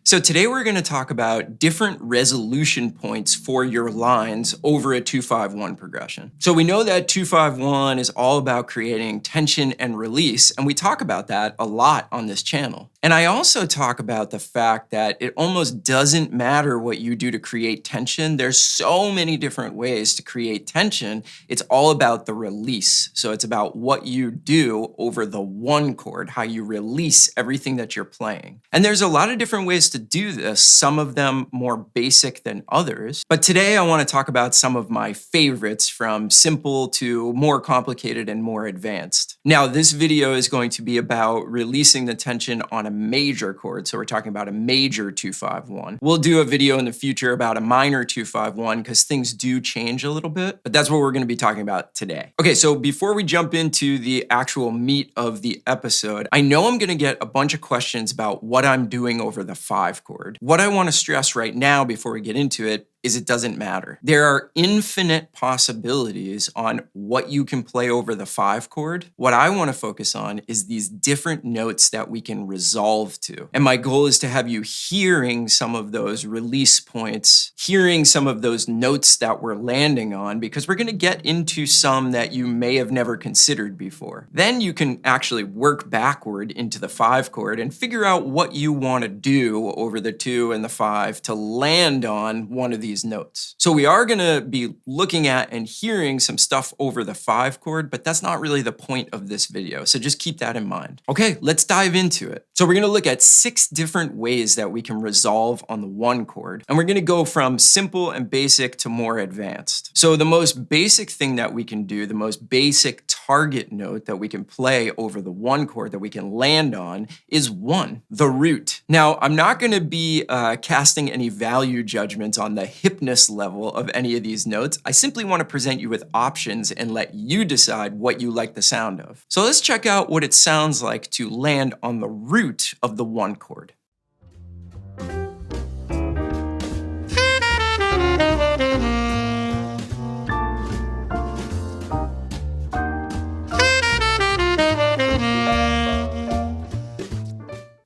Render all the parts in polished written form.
So today we're going to talk about different resolution points for your lines over a 2-5-1 progression. So we know that 2-5-1 is all about creating tension and release, and we talk about that a lot on this channel. And I also talk about the fact that it almost doesn't matter what you do to create tension. There's so many different ways to create tension. It's all about the release. So it's about what you do over the one chord, how you release everything that you're playing. And there's a lot of different ways to do this, some of them more basic than others. But today I want to talk about some of my favorites, from simple to more complicated and more advanced. Now, this video is going to be about releasing the tension on a major chord. So we're talking about a major 2-5-1. We'll do a video in the future about a minor 2-5-1 because things do change a little bit, but that's what we're going to be talking about today. Okay, so before we jump into the actual meat of the episode, I know I'm going to get a bunch of questions about what I'm doing over the 5 chord. What I want to stress right now before we get into it is it doesn't matter. There are infinite possibilities on what you can play over the 5 chord. What I want to focus on is these different notes that we can resolve to. And my goal is to have you hearing some of those release points, hearing some of those notes that we're landing on, because we're going to get into some that you may have never considered before. Then you can actually work backward into the 5 chord and figure out what you want to do over the 2 and the 5 to land on one of these notes. So we are going to be looking at and hearing some stuff over the 5 chord, but that's not really the point of this video. So just keep that in mind. Okay, let's dive into it. So we're going to look at 6 different ways that we can resolve on the 1 chord. And we're going to go from simple and basic to more advanced. So the most basic thing that we can do, the most basic target note that we can play over the 1 chord that we can land on is 1, the root. Now, I'm not going to be casting any value judgments on the hipness level of any of these notes. I simply want to present you with options and let you decide what you like the sound of. So let's check out what it sounds like to land on the root of the 1 chord.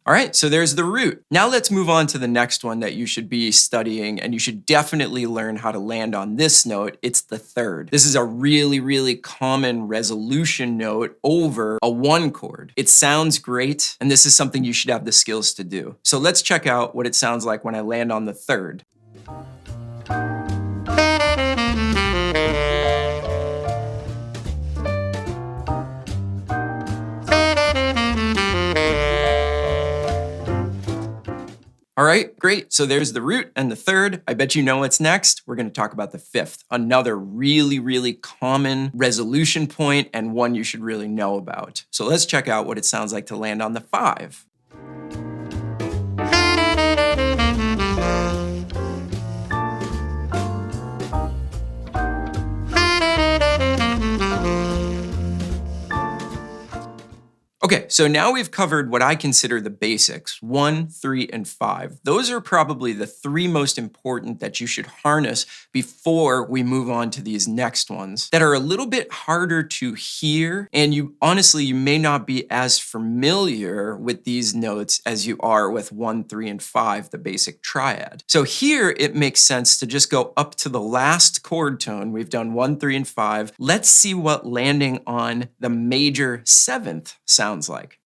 All right, so there's the root. Now let's move on to the next one that you should be studying, and you should definitely learn how to land on this note. It's the 3rd. This is a really, really common resolution note over a 1 chord. It sounds great, and this is something you should have the skills to do. So let's check out what it sounds like when I land on the 3rd. All right, great. So there's the root and the 3rd. I bet you know what's next. We're going to talk about the 5th, another really, really common resolution point and one you should really know about. So let's check out what it sounds like to land on the 5. Okay, so now we've covered what I consider the basics, 1, 3, and 5. Those are probably the 3 most important that you should harness before we move on to these next ones that are a little bit harder to hear. And you may not be as familiar with these notes as you are with 1, 3, and 5, the basic triad. So here it makes sense to just go up to the last chord tone. We've done 1, 3, and 5. Let's see what landing on the major 7th sounds like.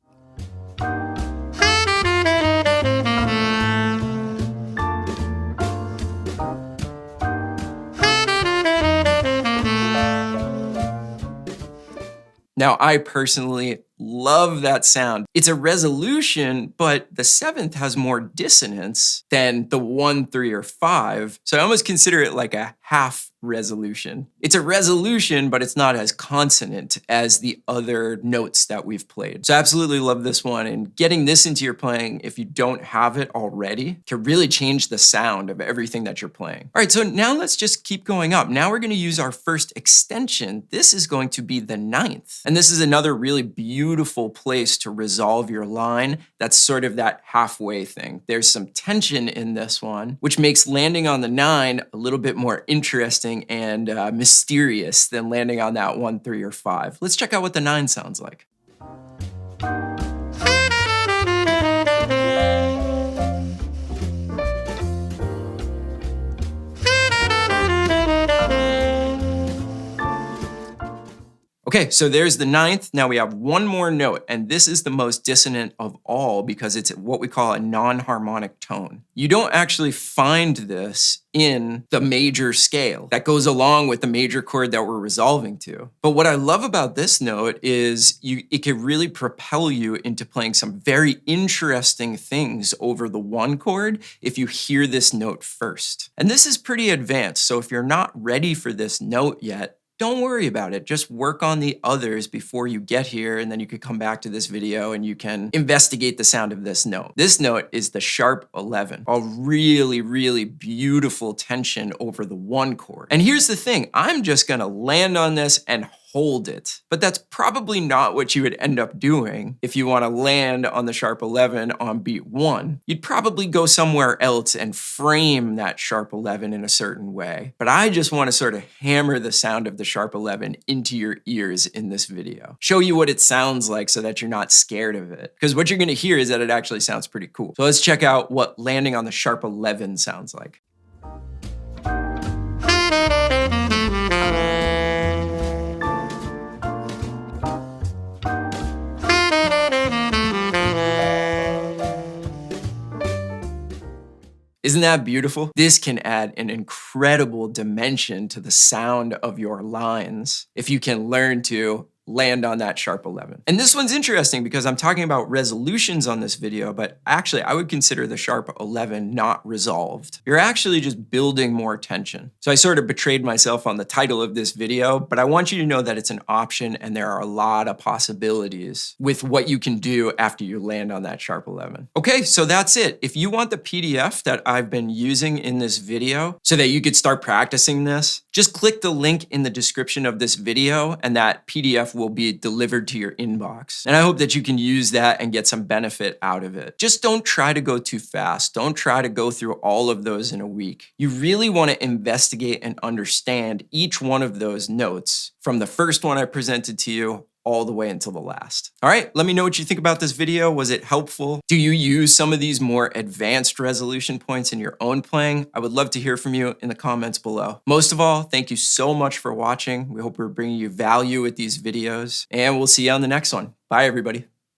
Now, I personally love that sound. It's a resolution, but the 7th has more dissonance than the 1, 3, or 5. So I almost consider it like a half resolution. It's a resolution, but it's not as consonant as the other notes that we've played. So I absolutely love this one, and getting this into your playing, if you don't have it already, can really change the sound of everything that you're playing. All right, so now let's just keep going up. Now we're going to use our first extension. This is going to be the 9th. And this is another really beautiful place to resolve your line. That's sort of that halfway thing. There's some tension in this one, which makes landing on the 9 a little bit more interesting and mysterious than landing on that 1, 3, or 5. Let's check out what the 9 sounds like. Okay, so there's the ninth. Now we have one more note, and this is the most dissonant of all because it's what we call a non-harmonic tone. You don't actually find this in the major scale that goes along with the major chord that we're resolving to. But what I love about this note is it can really propel you into playing some very interesting things over the one chord if you hear this note first. And this is pretty advanced, so if you're not ready for this note yet, don't worry about it. Just work on the others before you get here, and then you could come back to this video and you can investigate the sound of this note. This note is the sharp 11, a really, really beautiful tension over the one chord. And here's the thing, I'm just gonna land on this and hold it. But that's probably not what you would end up doing if you want to land on the sharp 11 on beat 1. You'd probably go somewhere else and frame that sharp 11 in a certain way. But I just want to sort of hammer the sound of the sharp 11 into your ears in this video. Show you what it sounds like so that you're not scared of it. Because what you're going to hear is that it actually sounds pretty cool. So let's check out what landing on the sharp 11 sounds like. Isn't that beautiful? This can add an incredible dimension to the sound of your lines if you can learn to land on that sharp 11. And this one's interesting because I'm talking about resolutions on this video, but actually I would consider the sharp 11 not resolved. You're actually just building more tension. So I sort of betrayed myself on the title of this video, but I want you to know that it's an option and there are a lot of possibilities with what you can do after you land on that sharp 11. Okay, so that's it. If you want the PDF that I've been using in this video so that you could start practicing this, just click the link in the description of this video and that PDF will be delivered to your inbox. And I hope that you can use that and get some benefit out of it. Just don't try to go too fast. Don't try to go through all of those in a week. You really want to investigate and understand each one of those notes from the first one I presented to you all the way until the last. All right, let me know what you think about this video. Was it helpful? Do you use some of these more advanced resolution points in your own playing? I would love to hear from you in the comments below. Most of all, thank you so much for watching. We hope we're bringing you value with these videos, and we'll see you on the next one. Bye, everybody.